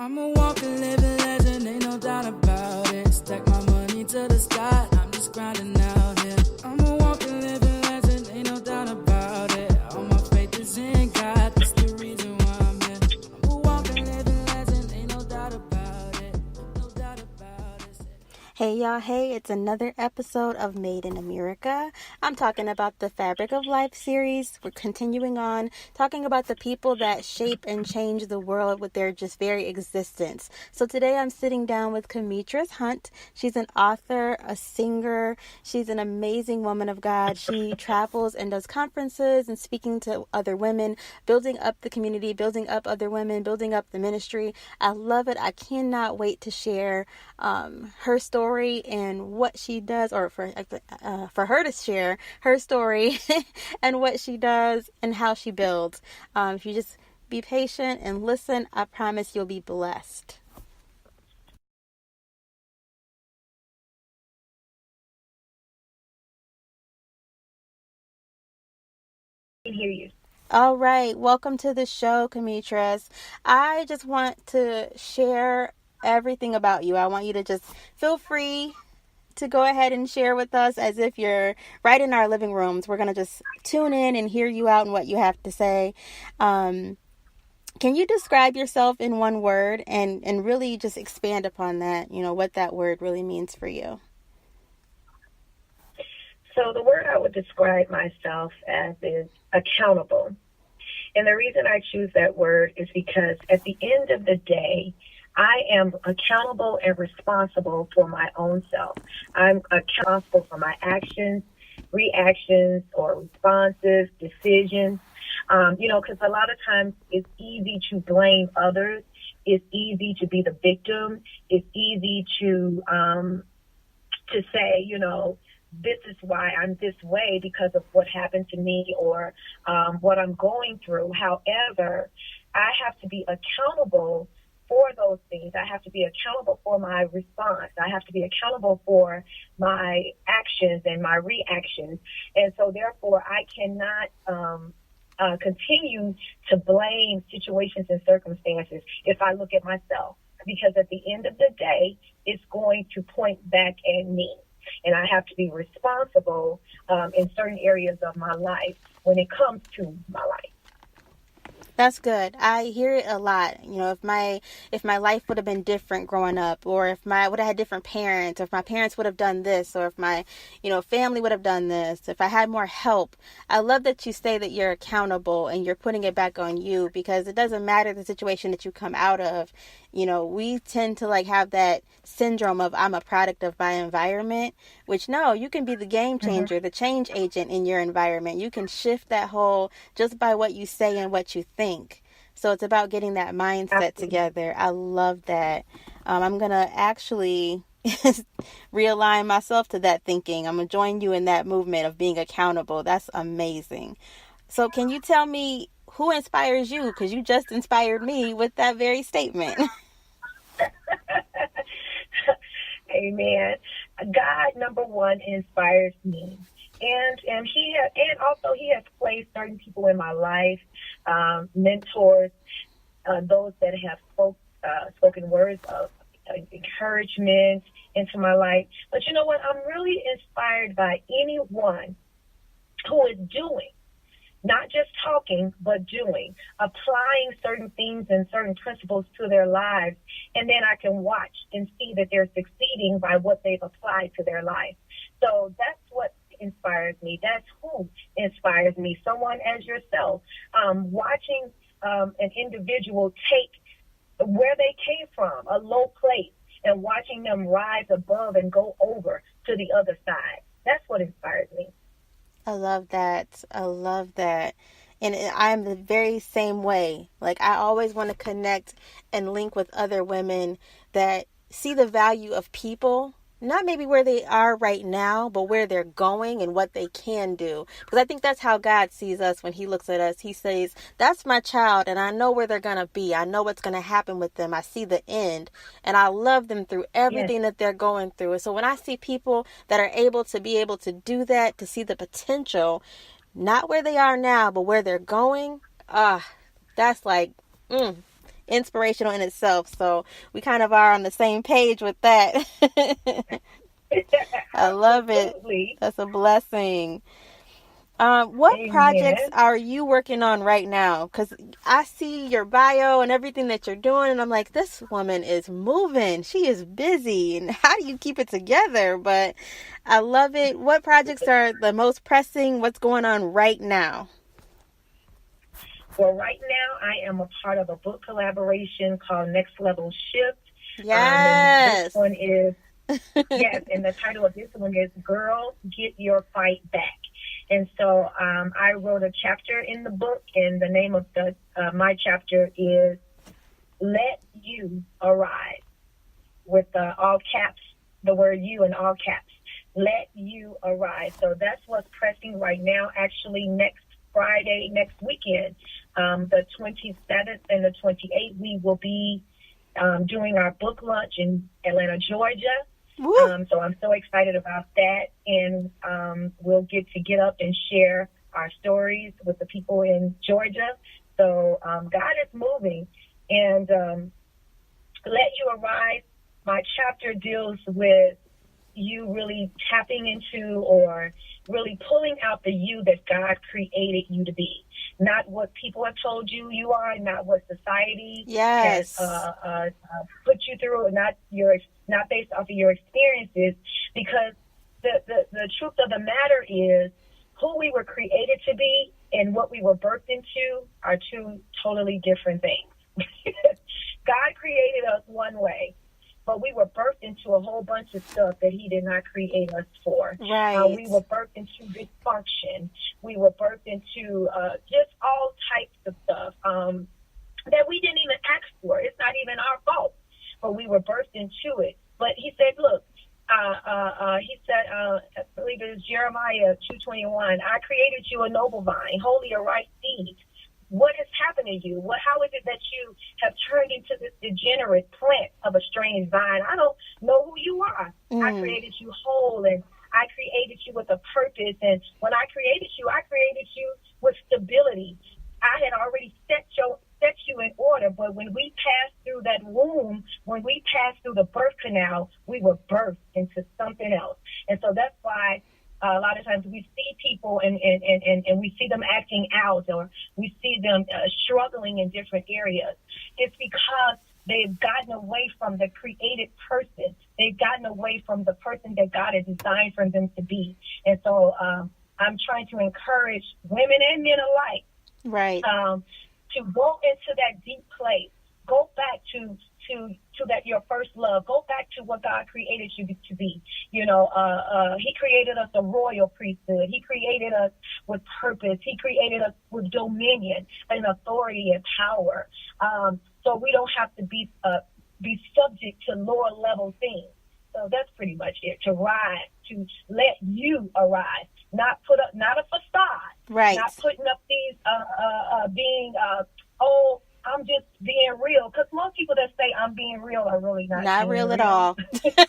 I'm a walking, living legend, ain't no doubt about it. Stack my money to the sky, I'm just grinding out here. I'm a walking, living legend, ain't no doubt about it. All my faith is in God, that's the reason why I'm here. I'm a walking, living legend, ain't no doubt about it. No doubt about it. Hey y'all, hey, it's another episode of Made in Amirika. I'm talking about the Fabric of Life series. We're continuing on talking about the people that shape and change the world with their just very existence. So today I'm sitting down with Kmetris Hunt. She's an author, a singer. She's an amazing woman of God. She travels and does conferences and speaking to other women, building up the community, building up other women, building up the ministry. I love it. I cannot wait to share her story and what she does, or for her to share her story and what she does and how she builds. If you just be patient and listen, I promise you'll be blessed. I can hear you. All right, welcome to the show, Kmetris. I just want to share everything about you. I want you to just feel free to go ahead and share with us as if you're right in our living rooms. We're going to just tune in and hear you out and what you have to say. Can you describe yourself in one word and really just expand upon that, what that word really means for you? So the word I would describe myself as is accountable. And the reason I choose that word is because at the end of the day, I am accountable and responsible for my own self. I'm accountable for my actions, reactions, or responses, decisions. Because a lot of times it's easy to blame others. It's easy to be the victim. It's easy to say, this is why I'm this way because of what happened to me or what I'm going through. However, I have to be accountable for those things. I have to be accountable for my response. I have to be accountable for my actions and my reactions. And so therefore, I cannot continue to blame situations and circumstances if I look at myself, because at the end of the day, it's going to point back at me. And I have to be responsible in certain areas of my life when it comes to my life. That's good. I hear it a lot. If my life would have been different growing up, or if I would have had different parents, or if my parents would have done this, or if my, family would have done this, if I had more help. I love that you say that you're accountable and you're putting it back on you, because it doesn't matter the situation that you come out of. We tend to have that syndrome of I'm a product of my environment, which no, you can be the game changer, the change agent in your environment. You can shift that whole just by what you say and what you think. So it's about getting that mindset together. I love that. I'm going to actually realign myself to that thinking. I'm going to join you in that movement of being accountable. That's amazing. So can you tell me who inspires you? Because you just inspired me with that very statement. Amen. God, number one, inspires me. And he has placed certain people in my life, mentors, those that have spoken words of encouragement into my life. But you know what? I'm really inspired by anyone who is doing, not just talking, but doing, applying certain things and certain principles to their lives. And then I can watch and see that they're succeeding by what they've applied to their life. So that's what inspires me. That's who inspires me. Someone as yourself, watching an individual take where they came from, a low place, and watching them rise above and go over to the other side. That's what inspires me. I love that. I love that. And I'm the very same way. I always want to connect and link with other women that see the value of people, not maybe where they are right now, but where they're going and what they can do. Because I think that's how God sees us when he looks at us. He says, that's my child, and I know where they're going to be. I know what's going to happen with them. I see the end, and I love them through everything that they're going through. And so when I see people that are able to do that, to see the potential, not where they are now, but where they're going, that's inspirational in itself. So we kind of are on the same page with that. I love it. Absolutely. That's a blessing. What projects Amen. are you working on right now? Because I see your bio and everything that you're doing, and I'm like, this woman is moving. She is busy. And how do you keep it together? But I love it. What projects are the most pressing? What's going on right now? Well, right now, I am a part of a book collaboration called Next Level Shift. And this Yes. one is, yes, and the title of this one is Girl, Get Your Fight Back. And so I wrote a chapter in the book, and the name of the my chapter is Let You Arise, with all caps, the word you in all caps. Let you arise. So that's what's pressing right now. Actually, next Friday, next weekend, the 27th and the 28th, we will be doing our book launch in Atlanta, Georgia. So I'm so excited about that, and we'll get up and share our stories with the people in Georgia. So God is moving, and Let You Arise, my chapter deals with you really tapping into or really pulling out the you that God created you to be. Not what people have told you you are, not what society Yes. has put you through, not based off of your experiences, because the truth of the matter is who we were created to be and what we were birthed into are two totally different things. God created us one way, but we were birthed into a whole bunch of stuff that he did not create us for. Right. We were birthed into dysfunction. We were birthed into just all types of stuff that we didn't even ask for. It's not even our fault, but we were birthed into it. But he said, look, he said, I believe it is Jeremiah 2:21, I created you a noble vine, wholly a ripe seed. What has happened to you? How is it that you have turned into this degenerate plant of a strange vine? I don't know who you are. I created you whole, and I created you with a purpose. And when I created you with stability. I had already set you in order. But when we passed through that womb, when we passed through the birth canal, we were birthed into something else. And so that's why a lot of times we see people and we see them acting out, or we see them struggling in different areas. It's because they've gotten away from the created person. They've gotten away from the person that God has designed for them to be. And so I'm trying to encourage women and men alike, right, to go into that deep place. Go back to that your first love. Go back to what God created you to be. You know, he created us a royal priesthood. He created us with purpose. He created us with dominion and authority and power. So we don't have to be subject to lower level things. So that's pretty much it. To rise, to let you arise, not a facade, right, not putting up these I'm just being real. Because most people that say I'm being real are really not real at all. They're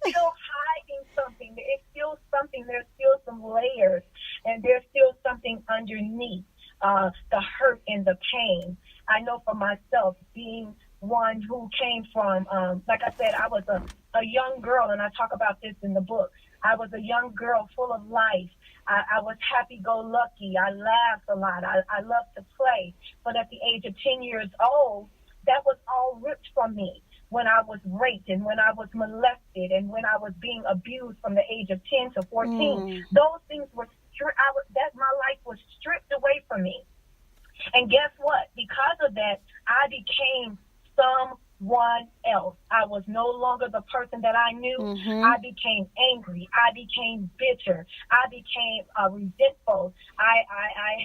still hiding something. It's still something. There's still some layers, and there's still something underneath the hurt and the pain. I know for myself, being one who came from, like I said, I was a young girl, and I talk about this in the book. I was a young girl full of life. I was happy-go-lucky. I laughed a lot. I loved to play. But at the age of 10 years old, that was all ripped from me when I was raped and when I was molested and when I was being abused from the age of 10 to 14. Those things were my life was stripped away from me. And guess what? Because of that, I became someone else. I was no longer the person that I knew. I became angry. I became bitter. I became resentful. I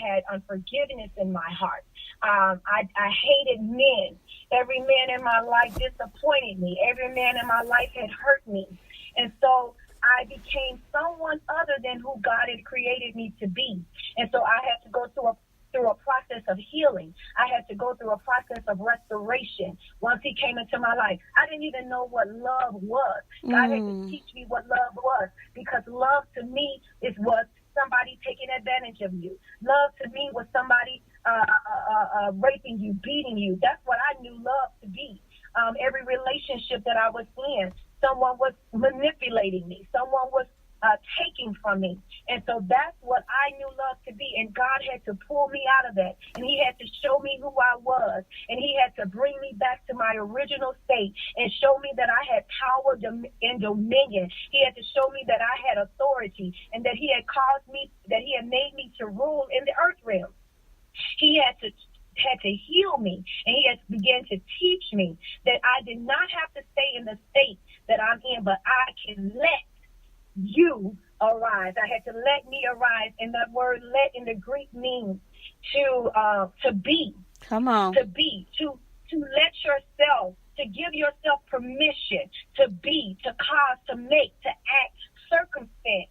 had unforgiveness in my heart. I hated men. Every man in my life disappointed me. Every man in my life had hurt me. And so I became someone other than who God had created me to be. And so I had to go through a process of healing. I had to go through a process of restoration once he came into my life. I didn't even know what love was. God had to teach me what love was, because love to me was somebody taking advantage of you. Love to me was somebody raping you, beating you. That's what I knew love to be. Every relationship that I was in, someone was manipulating me. Someone was taking from me. And so that's what I knew love to be. And God had to pull me out of that. And he had to show me who I was. And he had to bring me back to my original state and show me that I had power and dominion. He had to show me that I had authority and that he had made me to rule in the earth realm. He had to heal me, and he has begun to teach me that I did not have to stay in the state that I'm in, but I can let you arise. I had to let me arise, and that word "let" in the Greek means to be. Come on. To be, to let yourself, to give yourself permission to be, to cause, to make, to act, circumspect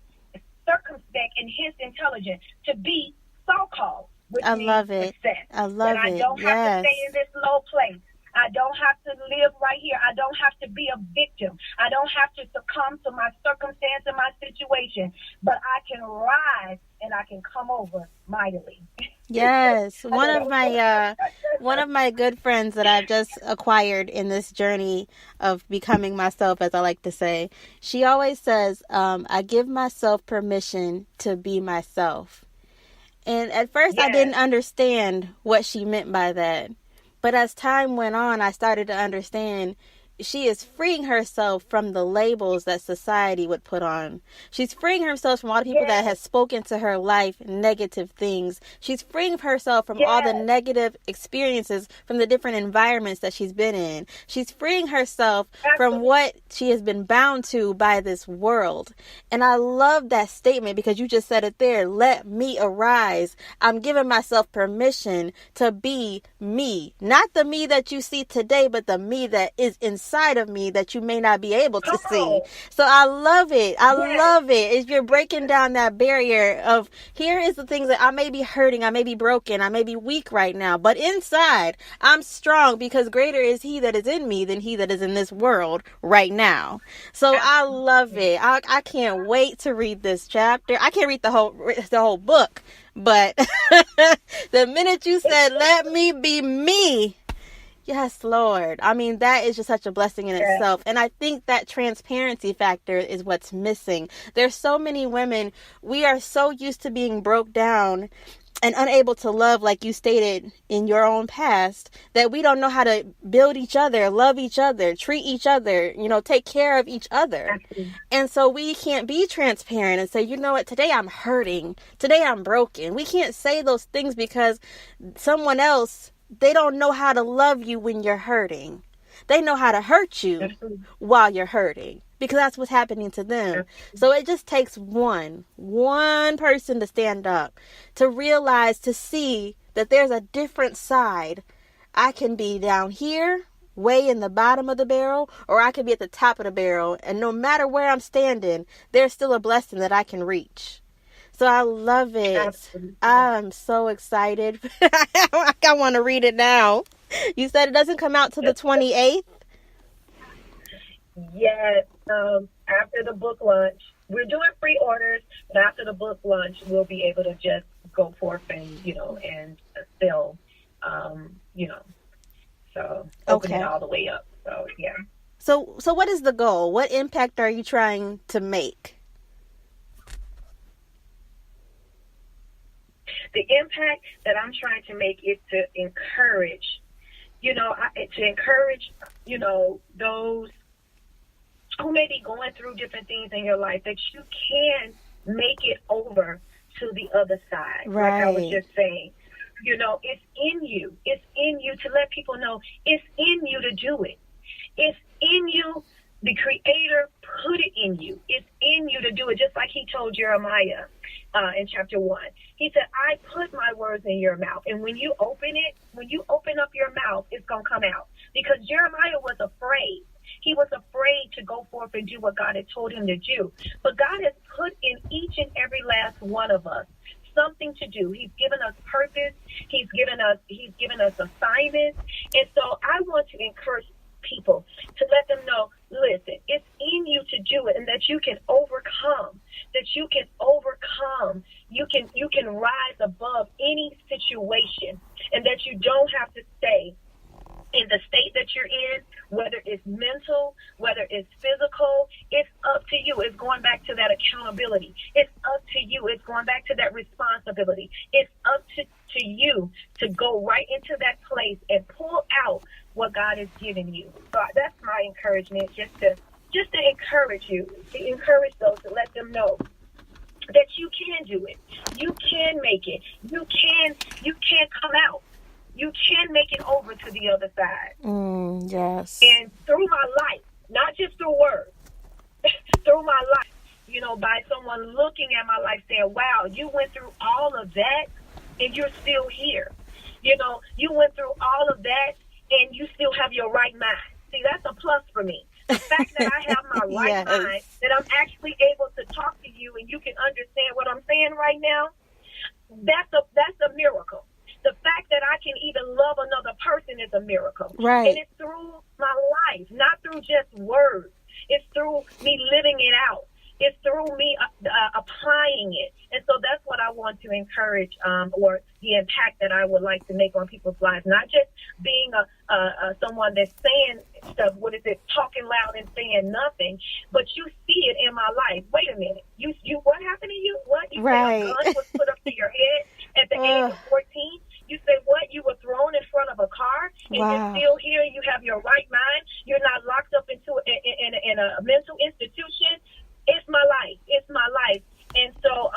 in his intelligence, to be so-called. I love it. Success. I love it. I don't have to stay in this low place. I don't have to live right here. I don't have to be a victim. I don't have to succumb to my circumstance and my situation. But I can rise and I can come over mightily. Yes. One of my good friends that I've just acquired in this journey of becoming myself, as I like to say, she always says, I give myself permission to be myself. And at first, I didn't understand what she meant by that. But as time went on, I started to understand she is freeing herself from the labels that society would put on. She's freeing herself from all the people that has spoken to her life negative things. She's freeing herself from all the negative experiences from the different environments that she's been in. She's freeing herself from what she has been bound to by this world. And I love that statement because you just said it there. Let me arise. I'm giving myself permission to be me. Not the me that you see today, but the me that is inside of me that you may not be able to see. So I love it. I love it. If you're breaking down that barrier of here is the things that I may be hurting, I may be broken, I may be weak right now, but inside I'm strong because greater is he that is in me than he that is in this world right now. So I love it. I can't wait to read this chapter. I can't read the whole book, but the minute you said, let me be me, yes, Lord. I mean, that is just such a blessing in itself. And I think that transparency factor is what's missing. There's so many women, we are so used to being broke down and unable to love, like you stated in your own past, that we don't know how to build each other, love each other, treat each other, take care of each other. Absolutely. And so we can't be transparent and say, you know what, today I'm hurting, today I'm broken. We can't say those things because someone else, they don't know how to love you when you're hurting. They know how to hurt you while you're hurting because that's what's happening to them. So it just takes one person to stand up, to realize, to see that there's a different side. I can be down here, way in the bottom of the barrel, or I can be at the top of the barrel. And no matter where I'm standing, there's still a blessing that I can reach. So I love it. Absolutely. I'm so excited. I want to read it now. You said it doesn't come out till the 28th? Yes. After the book launch. We're doing pre-orders, but after the book launch, we'll be able to just go forth and, and sell, so open it all the way up. So, yeah. So what is the goal? What impact are you trying to make? The impact that I'm trying to make is to encourage, those who may be going through different things in your life, that you can make it over to the other side. Right. Like I was just saying, it's in you. It's in you to let people know it's in you to do it. It's in you. The Creator put it in you. It's in you to do it, just like he told Jeremiah in chapter 1. He said, I put my words in your mouth. And when you open up your mouth, it's going to come out. Because Jeremiah was afraid. He was afraid to go forth and do what God had told him to do. But God has put in each and every last one of us something to do. He's given us purpose. He's given us assignments. And so I want to encourage people to let them know, listen, it's in you to do it, and that you can overcome, you can rise above any situation that you don't have to stay in the state that you're in, whether it's mental, whether it's physical. It's up to you. It's going back to that accountability. It's up to you. It's going back to that responsibility. It's up to you to go right into that place and pull out what God has given you. So that's my encouragement, just to encourage you, to encourage those, to let them know that you can do it. You can make it. You can come out. You can make it over to the other side. Yes. And through my life, not just through words, through my life, by someone looking at my life saying, wow, you went through all of that and you're still here. You went through all of that and you still have your right mind. See, that's a plus for me. The fact that I have my right Yes. mind, that I'm actually able to talk to you and you can understand what I'm saying right now, that's a miracle. The fact that I can even love another person is a miracle. Right. And it's through my life, not through just words. It's through me living it out. It's through me applying it. And so that's what I want to encourage, or the impact that I would like to make on people's lives. Not just being someone that's saying stuff, talking loud and saying nothing, but you see it in my life. Wait a minute. You what happened to you? What? You Right. said a gun was put up to your head at the age of 14? You say what? You were thrown in front of a car, and Wow. you're still here. You have your right mind. You're not locked up in a mental institution. It's my life. It's my life. And so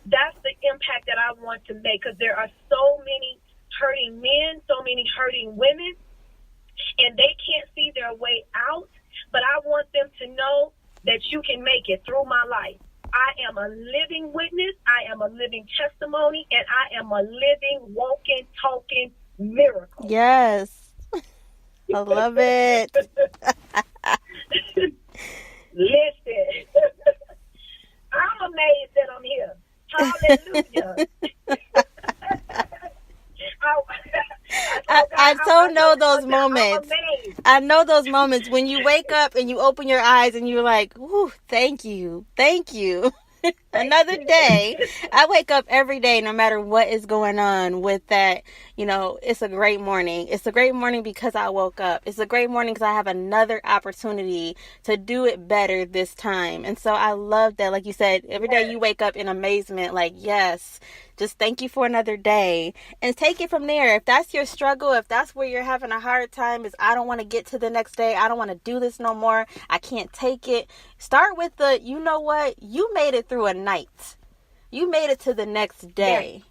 that's the impact that I want to make, because there are so many hurting men, so many hurting women, and they can't see their way out. But I want them to know that you can make it through my life. I am a living witness. I am a living testimony, and I am a living, walking, talking miracle. Yes. I love it. Listen, I'm amazed that I'm here. Hallelujah. I so know those moments. I know those moments when you wake up and you open your eyes and you're like, "Ooh, thank you. Thank you." Another day. I wake up every day, no matter what is going on, with that, it's a great morning. It's a great morning because I woke up. It's a great morning because I have another opportunity to do it better this time. And so I love that. Like you said, every day you wake up in amazement, like, yes, just thank you for another day, and take it from there. If that's your struggle, if that's where you're having a hard time, is I don't want to get to the next day. I don't want to do this no more. I can't take it. Start with you know what? You made it through a night. You made it to the next day.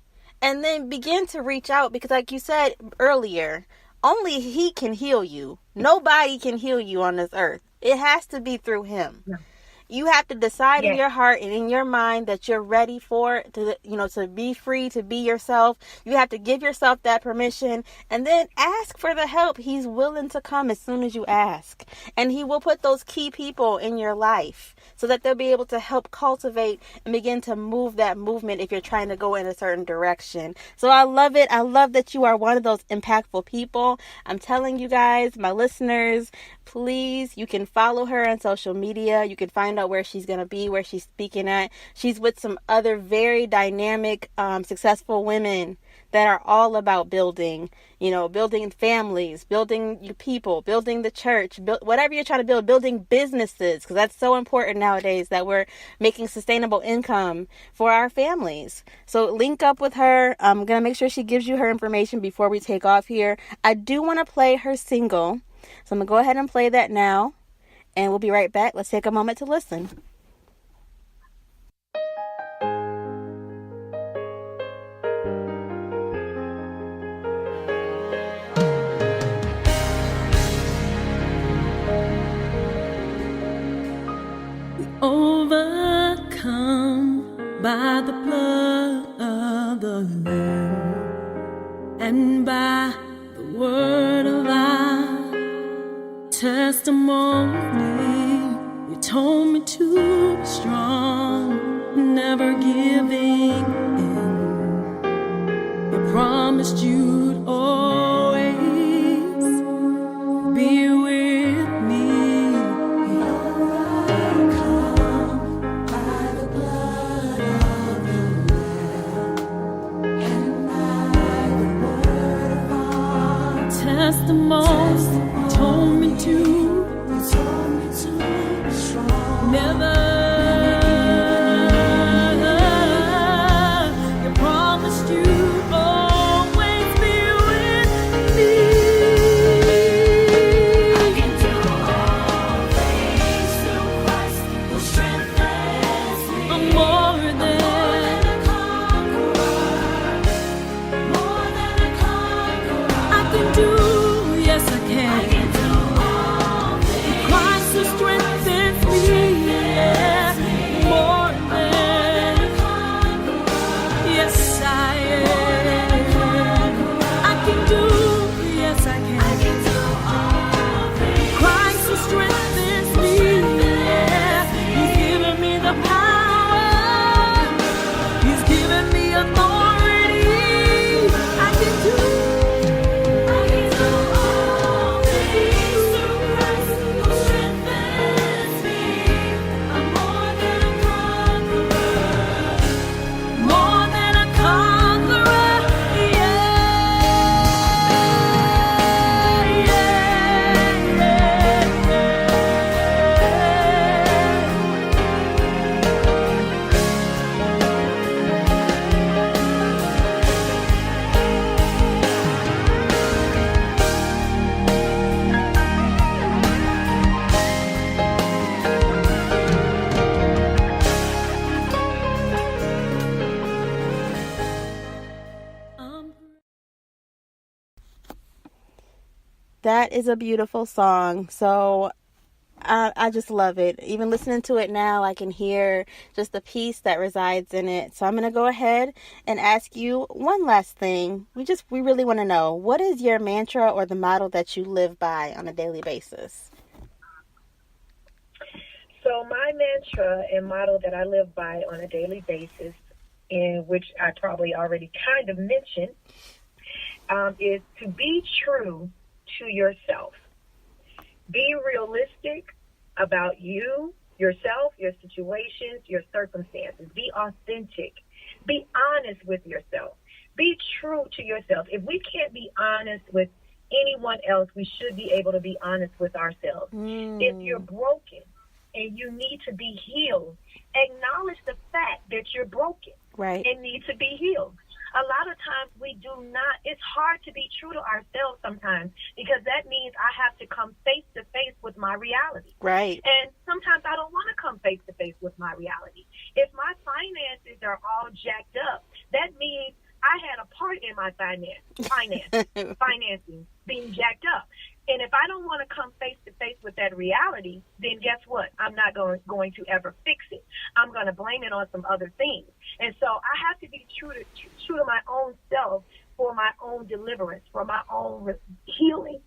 Yeah. And then begin to reach out, because like you said earlier, only He can heal you. Nobody can heal you on this earth. It has to be through Him. Yeah. You have to decide in your heart and in your mind that you're ready for it, to be free, to be yourself. You have to give yourself that permission, and then ask for the help. He's willing to come as soon as you ask. And He will put those key people in your life so that they'll be able to help cultivate and begin to move that movement if you're trying to go in a certain direction. So I love it. I love that you are one of those impactful people. I'm telling you guys, my listeners, please, you can follow her on social media. You can find out where she's going to be, where she's speaking at. She's with some other very dynamic, successful women that are all about building families, building your people, building the church, whatever you're trying to build, building businesses, because that's so important nowadays that we're making sustainable income for our families. So link up with her. I'm going to make sure she gives you her information before we take off here. I do want to play her single. So I'm going to go ahead and play that now, and we'll be right back. Let's take a moment to listen. Overcome by the blood of the Lamb and by the word of our testimony. You told me to be strong, never giving in. You promised you'd always be with me. testimony told me to never. You promised you'd always be with me. I can do all things through Christ who strengthens me. I'm more than a conqueror. More than a conqueror. I can do, yes I can. I can do all things. Christ who strengthens me. Yeah. More than a conqueror. Yes I am. I can do, yes I can. I can do all things. Christ who strengthens me. Yeah. He's given me the power. He's given me authority. I can do all things through Christ who strengthens me. I'm more than a conqueror. More than a conqueror. Yeah, yeah, yeah, yeah. That is a beautiful song. So I just love it. Even listening to it now, I can hear just the peace that resides in it. So I'm going to go ahead and ask you one last thing. We really want to know, what is your mantra or the motto that you live by on a daily basis? So my mantra and motto that I live by on a daily basis, in which I probably already kind of mentioned, is to be true to yourself. Be realistic about you, yourself, your situations, your circumstances. Be authentic. Be honest with yourself. Be true to yourself. If we can't be honest with anyone else, we should be able to be honest with ourselves. If you're broken and you need to be healed, acknowledge the fact that you're broken Right. and need to be healed. A lot of times we do not, it's hard to be true to ourselves sometimes, because that means I have to come face to face with my reality. Right. And sometimes I don't want to come face to face with my reality. If my finances are all jacked up, that means I had a part in my financing being jacked up. And if I don't want to come face to face with that reality, then guess what? I'm not going to ever fix it. I'm going to blame it on some other things. And so I have to be true to my own self for my own deliverance, for my own healing,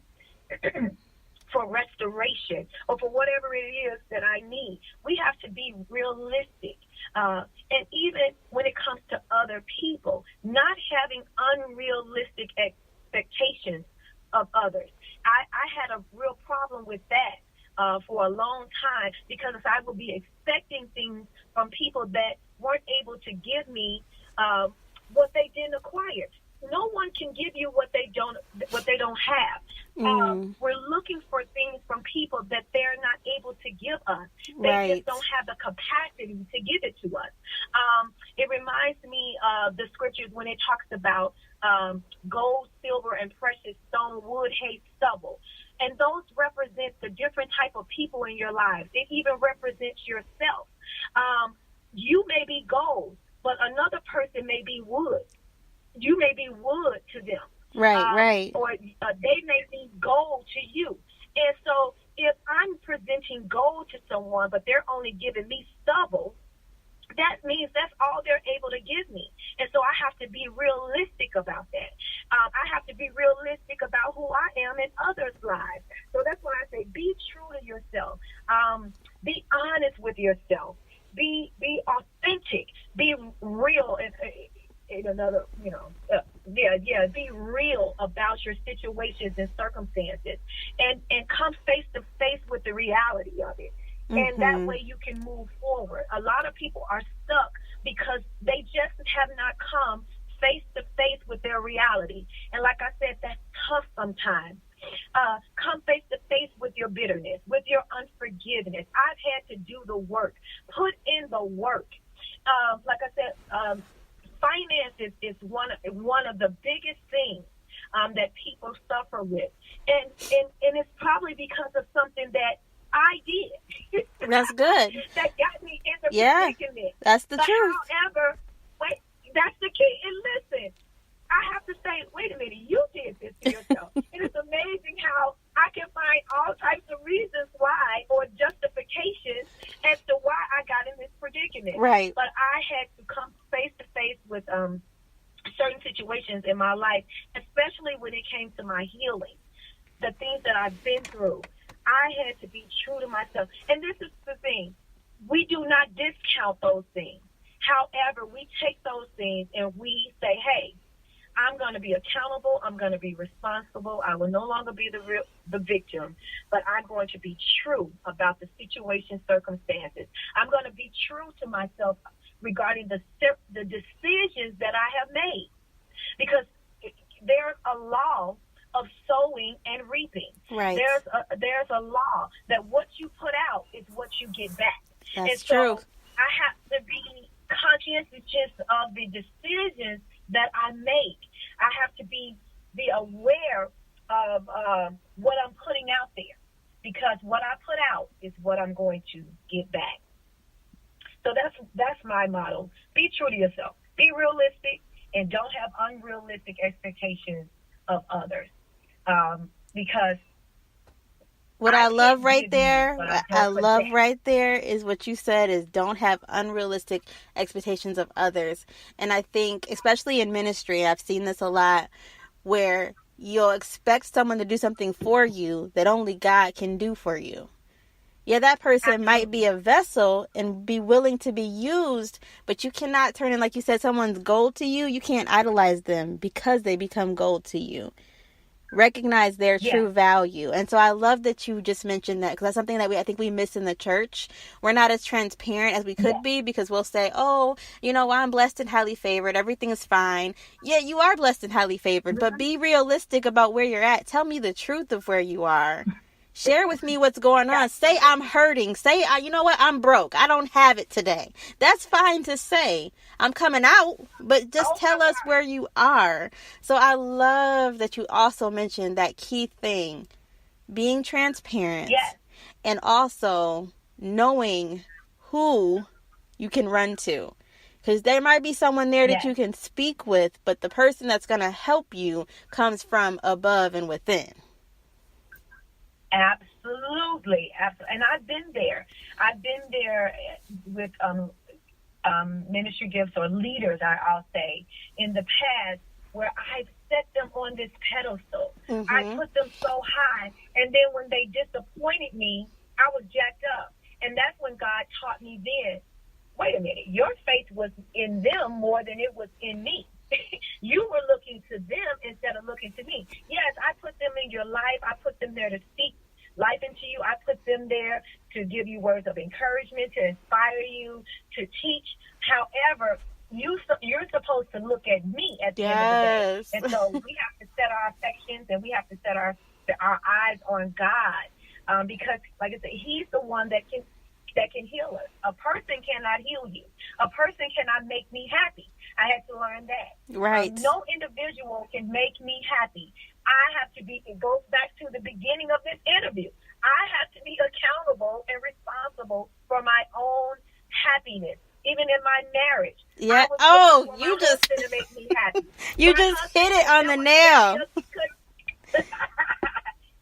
for restoration, or for whatever it is that I need. We have to be realistic. And even when it comes to other people, not having unrealistic expectations of others. I had a real problem with that for a long time, because I would be expecting things from people that weren't able to give me what they didn't acquire. No one can give you what they don't have. We're looking for things from people that they're not able to give us. They just don't have the capacity to give it to us. It reminds me of the scriptures when it talks about gold, silver, and precious stone, wood, hay, stubble. And those represent the different type of people in your lives. It even represents yourself. You may be gold, but another person may be wood. You may be wood to them. Right. Or they may be gold to you. And so if I'm presenting gold to someone, but they're only giving me stubble, that means that's all they're able to give me. And so I have to be realistic about that. I have to be realistic about who I am in others' lives. So that's why I say be true to yourself. Be honest with yourself. Be authentic. Be real. In another, be real about your situations and circumstances, and come face to face with the reality of it. And that way you can move forward. A lot of people are stuck because they just have not come face to face with their reality. And like I said, that's tough sometimes. Come face to face with your bitterness, with your unforgiveness. I've had to do the work, put in the work. Like I said, finances is one of the biggest things that people suffer with, and it's probably because of something that I did. That's good. That got me in the predicament. That's the but truth. However, wait, that's the key. And listen, I have to say, wait a minute, you did this to yourself. It is amazing how I can find all types of reasons why, or justifications as to why I got in this predicament. Right. But I had to come face to face with certain situations in my life, especially when it came to my healing, the things that I've been through. I had to be true to myself. And this is the thing. We do not discount those things. However, we take those things and we say, hey, I'm going to be accountable. I'm going to be responsible. I will no longer be the victim, but I'm going to be true about the situation, circumstances. I'm going to be true to myself regarding the decisions that I have made, because there's a law of sowing and reaping. Right. There's a law that what you put out is what you get back. That's so true. I have to be conscientious of the decisions that I make. I have to be aware of what I'm putting out there, because what I put out is what I'm going to get back. So that's my motto. Be true to yourself. Be realistic, and don't have unrealistic expectations of others. Because what I love right there, right there is what you said is don't have unrealistic expectations of others. And I think, especially in ministry, I've seen this a lot, where you'll expect someone to do something for you that only God can do for you. Yeah, that person might be a vessel and be willing to be used, but you cannot turn in, like you said, someone's gold to you. You can't idolize them because they become gold to you. Recognize their true value. And so I love that you just mentioned that, because that's something that I think we miss in the church. We're not as transparent as we could be, because we'll say, oh, I'm blessed and highly favored. Everything is fine. Yeah, you are blessed and highly favored, but be realistic about where you're at. Tell me the truth of where you are. Share with me what's going on. Say I'm hurting. Say, you know what? I'm broke. I don't have it today. That's fine to say. I'm coming out, but just tell us where you are. So I love that you also mentioned that key thing, being transparent, and also knowing who you can run to. Because there might be someone there that you can speak with, but the person that's going to help you comes from above and within. Absolutely. And I've been there. I've been there with ministry gifts or leaders, I'll say, in the past, where I've set them on this pedestal. I put them so high, and then when they disappointed me, I was jacked up. And that's when God taught me then, wait a minute, your faith was in them more than it was in me. You were looking to them instead of looking to me. Yes, I put them in your life. I put them there to speak life into you. I put them there to give you words of encouragement, to inspire you, to teach. However, you're supposed to look at me at the end of the day. And so we have to set our affections, and we have to set our eyes on God, because, like I said, He's the one that can heal us. A person cannot heal you. A person cannot make me happy. I had to learn that. Right. No individual can make me happy. I have to be, it goes back to the beginning of this interview. I have to be accountable and responsible for my own happiness, even in my marriage. Yeah. You just to make me happy. You just hit it on the nail.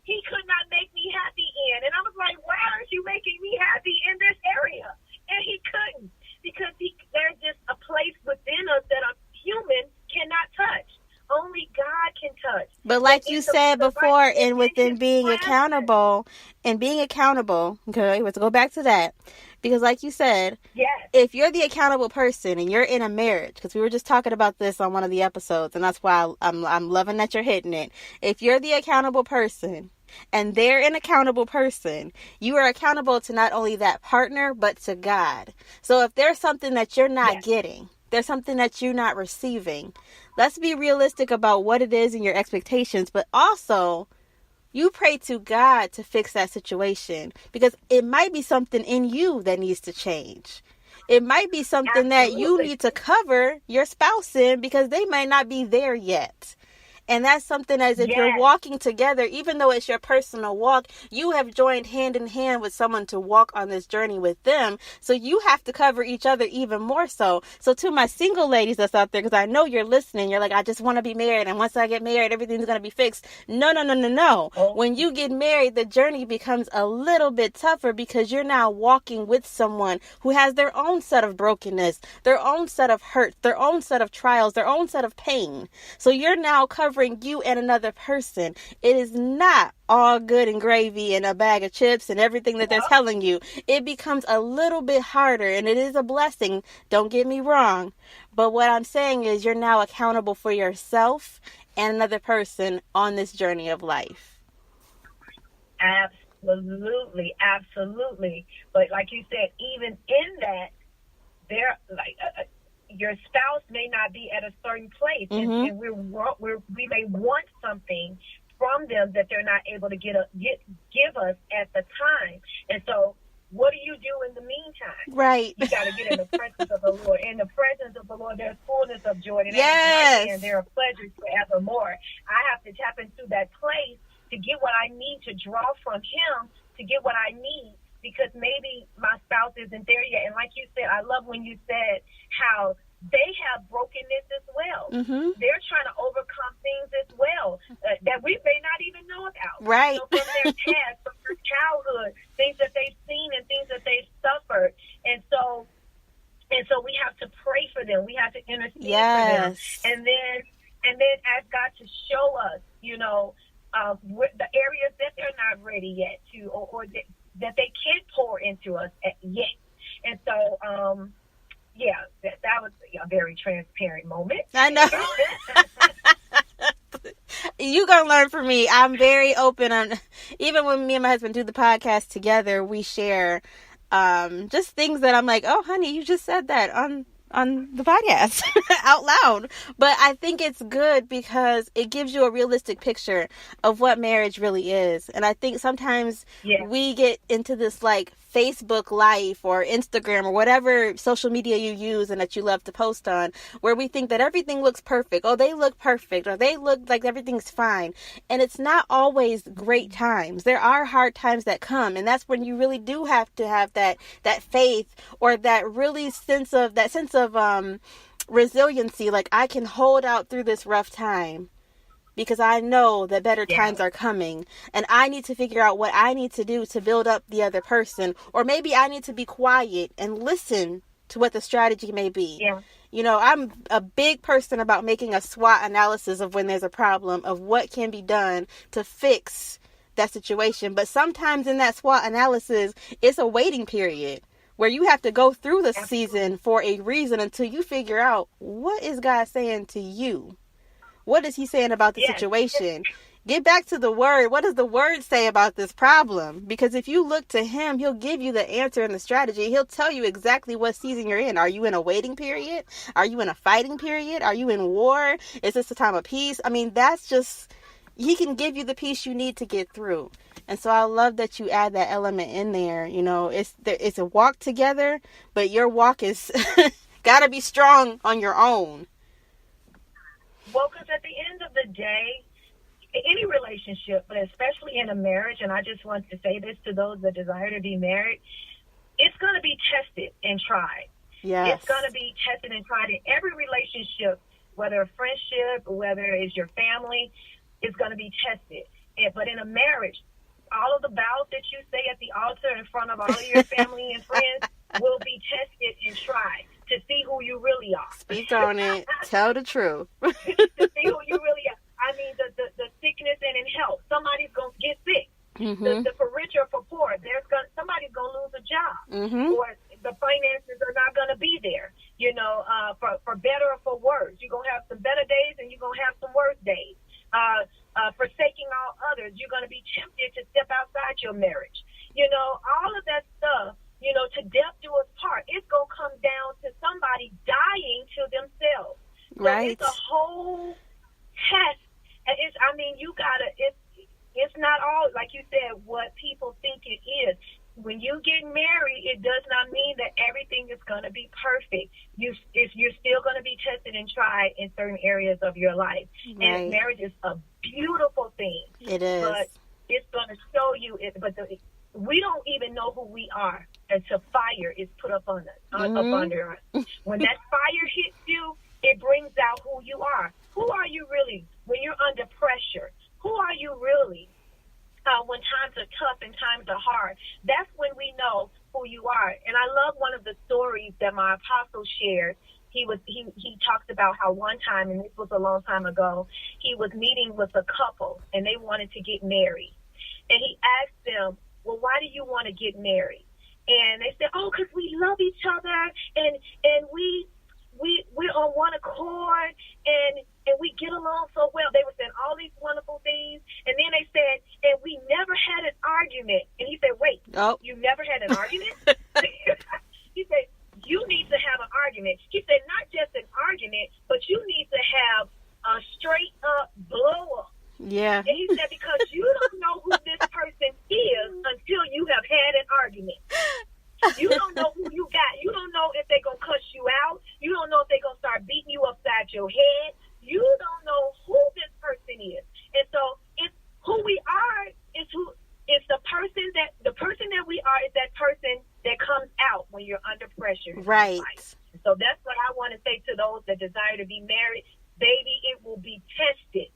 He could not make me happy in. And I was like, why aren't you making me happy in this area? And he couldn't, because there's just a place within us that a human cannot touch. Only God can touch. But like you said before, and within being accountable, okay, let's go back to that. Because like you said, if you're the accountable person and you're in a marriage, because we were just talking about this on one of the episodes, and that's why I'm loving that you're hitting it. If you're the accountable person and they're an accountable person, you are accountable to not only that partner, but to God. So if there's something that you're not getting, there's something that you're not receiving, Let's be realistic about what it is and your expectations, but also you pray to God to fix that situation, because it might be something in you that needs to change. It might be something that you Absolutely. need to cover your spouse in because they might not be there yet. And that's something as if you're Yes. walking together, even though it's your personal walk, you have joined hand in hand with someone to walk on this journey with them. So you have to cover each other even more so. So to my single ladies that's out there, because I know you're listening, you're like, I just want to be married. And once I get married, everything's going to be fixed. No, no, no, no, no. Oh, When you get married, the journey becomes a little bit tougher because you're now walking with someone who has their own set of brokenness, their own set of hurt, their own set of trials, their own set of pain. So you're now covering you and another person. It is not all good and gravy and a bag of chips and everything that they're yeah. telling you. It becomes a little bit harder, and it is a blessing. Don't get me wrong. But what I'm saying is you're now accountable for yourself and another person on this journey of life. Absolutely, absolutely. But like you said, even in that, there, like your spouse may not be at a certain place, Mhm. and we may want something from them that they're not able to give us at the time. And so, what do you do in the meantime? Right. You got to get in the presence of the Lord. In the presence of the Lord, there's fullness of joy, and Yes. and there are pleasures forevermore. I have to tap into that place to get what I need, to draw from Him to get what I need, because maybe my spouse isn't there yet. And like you said, I love when you said how they have brokenness as well. Mhm. They're trying to overcome things as well that we may not even know about. Right. So from their past, from their childhood, things that they've seen and things that they've suffered. And so we have to pray for them. We have to intercede Yes. for them. And then ask God to show us, the areas that they're not ready yet to, or that they can't pour into us yet. And so, that was a very transparent moment. I know. You gonna learn from me. I'm very open on, even when me and my husband do the podcast together, we share just things that I'm like, oh honey, you just said that on the podcast out loud. But I think it's good because it gives you a realistic picture of what marriage really is. And I think sometimes we get into this like Facebook life or Instagram or whatever social media you use and that you love to post on, where we think that everything looks perfect. Oh, they look perfect, or they look like everything's fine. And it's not always great times. There are hard times that come, and that's when you really do have to have that faith, or that really sense of resiliency. Like, I can hold out through this rough time because I know that better times are coming, and I need to figure out what I need to do to build up the other person. Or maybe I need to be quiet and listen to what the strategy may be. Yeah. I'm a big person about making a SWOT analysis of when there's a problem, of what can be done to fix that situation. But sometimes in that SWOT analysis, it's a waiting period where you have to go through the season for a reason until you figure out, what is God saying to you? What is He saying about the situation? Get back to the Word. What does the Word say about this problem? Because if you look to Him, He'll give you the answer and the strategy. He'll tell you exactly what season you're in. Are you in a waiting period? Are you in a fighting period? Are you in war? Is this a time of peace? I mean, that's just, He can give you the peace you need to get through. And so I love that you add that element in there. It's a walk together, but your walk is got to be strong on your own. Well, because at the end of the day, any relationship, but especially in a marriage, and I just want to say this to those that desire to be married, it's going to be tested and tried. Yes. It's going to be tested and tried in every relationship, whether a friendship, whether it's your family, it's going to be tested. But in a marriage, all of the vows that you say at the altar in front of all of your family and friends will be tested and tried to see who you really are. Speak on it. Tell the truth. To see who you really are. I mean, the sickness and in health. Somebody's going to get sick. Mm-hmm. For rich or for poor, somebody's going to lose a job. Mm-hmm. Or the finances are not going to be there, for better or for worse. You're going to have some better days and you're going to have some worse days. Forsaking all others, you're going to be tempted to step outside your marriage. All of that stuff, to death do us part. It's going to come down to somebody dying to themselves. Right. it's a whole test. And it's not all, like you said, what people think it is. When you get married, it does not mean that everything is going to be perfect. You're still going to be tested and tried in certain areas of your life. Right. And marriage is a beautiful thing. It is. But it's going to show you it. But we don't even know who we are until fire is put up on us, up under us. When that fire hits you, it brings out who you are. Who are you really when you're under pressure? Who are you really when times are tough and times are hard? That's when we know who you are. And I love one of the stories that my apostle shared. He talked about how one time, and this was a long time ago, he was meeting with a couple and they wanted to get married. And he asked them, well, why do you want to get married? And they said, oh, because we love each other and we're on one accord and we get along so well. They were saying all these wonderful things. And then they said, and we never had an argument. And he said, wait, you never had an argument? He said, you need to have an argument. He said, not just an argument, but you need to have a straight up blow up. Yeah. And he said, because you don't know who this person is until you have had an argument. You don't know who you got. You don't know if they're going to cuss you out. You don't know if they're going to start beating you upside your head. You don't know who this person is. And so it's who we are is the person that we are is that person that comes out when you're under pressure. Right. So that's what I want to say to those that desire to be married. Baby, it will be tested.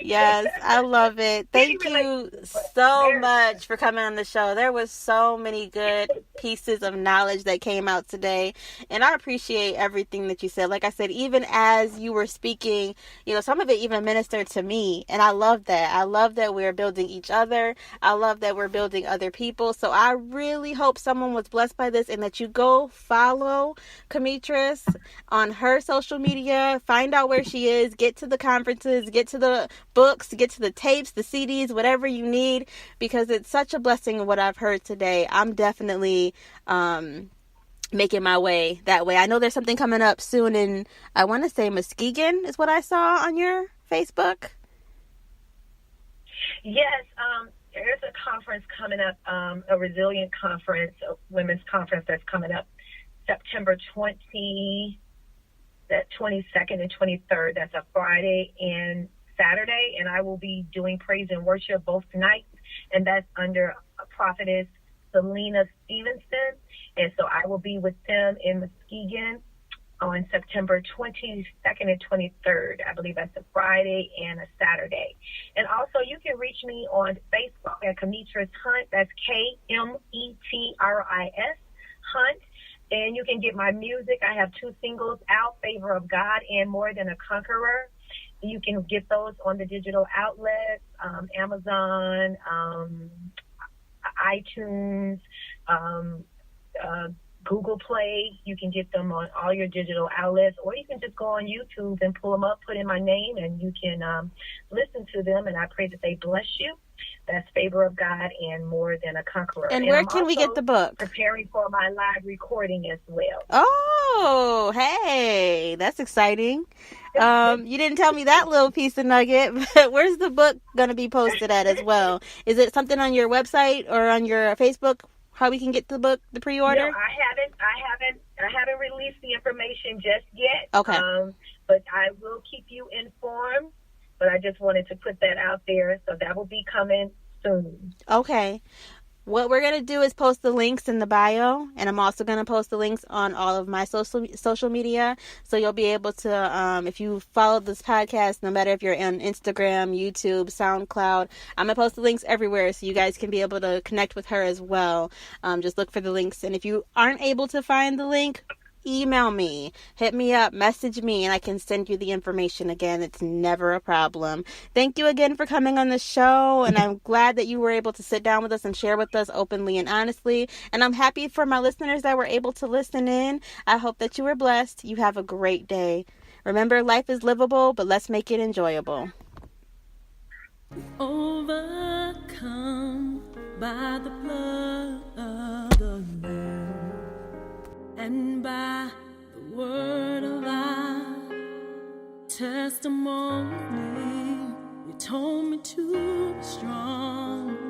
Yes, I love it. Thank you so much for coming on the show. There was so many good pieces of knowledge that came out today, and I appreciate everything that you said. Like I said, even as you were speaking, some of it even ministered to me, and I love that. I love that we're building each other. I love that we're building other people. So I really hope someone was blessed by this, and that you go follow Kmetris on her social media, find out where she is, get to the conferences, get to the books, get to the tapes, the CDs, whatever you need, because it's such a blessing what I've heard today. I'm definitely making my way that way. I know there's something coming up soon in, I want to say Muskegon is what I saw on your Facebook. Yes, there's a conference coming up, a resilient conference, a women's conference that's coming up September 22nd and 23rd. That's a Friday and Saturday, and I will be doing praise and worship both nights, and that's under prophetess Selena Stevenson. And so I will be with them in Muskegon on September 22nd and 23rd. I believe that's a Friday and a Saturday. And also you can reach me on Facebook at Kmetris Hunt. That's Kmetris Hunt. And you can get my music. I have 2 singles out, Favor of God and More Than a Conqueror. You can get those on the digital outlets, Amazon, iTunes, Google Play. You can get them on all your digital outlets, or you can just go on YouTube and pull them up, put in my name, and you can listen to them. And I pray that they bless you. That's Favor of God and More Than a Conqueror. And where can we get the book? Preparing for my live recording as well. Oh, hey, that's exciting. You didn't tell me that little piece of nugget, but where's the book going to be posted at as well? Is it something on your website or on your Facebook? How we can get the book, the pre-order? No, I haven't released the information just yet. Okay. But I will keep you informed. But I just wanted to put that out there, so that will be coming soon. Okay. What we're going to do is post the links in the bio, and I'm also going to post the links on all of my social media, so you'll be able to, if you follow this podcast, no matter if you're on Instagram, YouTube, SoundCloud, I'm going to post the links everywhere so you guys can be able to connect with her as well. Just look for the links, and if you aren't able to find the link, email me, hit me up, message me, and I can send you the information. Again, it's never a problem. Thank you again for coming on the show, and I'm glad that you were able to sit down with us and share with us openly and honestly, and I'm happy for my listeners that were able to listen in. I hope that you were blessed. You have a great day. Remember, life is livable, but let's make it enjoyable. Overcome by the blood of the Lamb and by the word of our testimony. You told me to be strong